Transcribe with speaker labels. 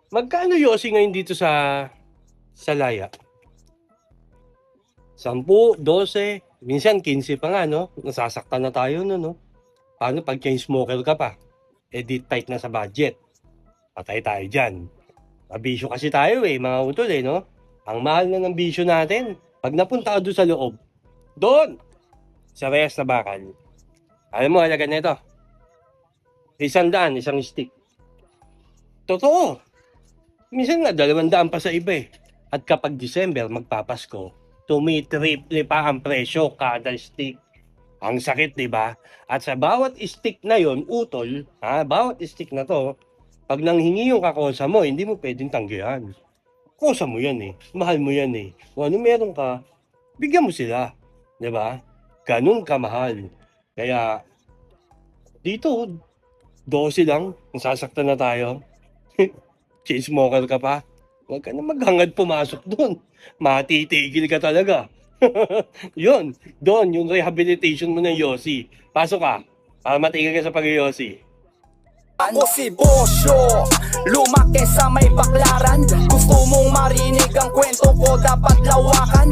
Speaker 1: Magkano yosi ngayon dito sa Laya? 10, 12, minsan 15 pa nga, no? Nasasaktan na tayo, no? Paano pag chain smoker ka pa? Eh di tight na sa budget. Patay tayo dyan. Mabisyo kasi tayo mga utol no? Ang mahal na ng bisyo natin. Pag napunta ka doon sa loob, doon, sa Reyes na Bakal. Alam mo, halaga na ito. 100, isang stick. Totoo. Minsan nga, 200 pa sa iba At kapag December, magpapasko, tumitriple pa ang presyo kada stick. Ang sakit, di ba? At sa bawat stick na yon, utol, bawat stick na to, pag nanghingi yung kakosa mo, hindi mo pwedeng tanggihan. Kosa mo yan mahal mo yan Kung ano meron ka, bigyan mo sila. Di ba? Ganun kamahal. Kaya, dito, 12 lang, nasasaktan na tayo. Chain smoker ka pa. Huwag ka na maghangad pumasok doon. Matitigil ka talaga. Doon, yung rehabilitation mo ng Yossi. Pasok ka, para matigil ka sa pag-Yossi.
Speaker 2: Ako si Bosyo, lumaki sa may Baklaran. Gusto mong marinig ang kwento ko, dapat lawakan.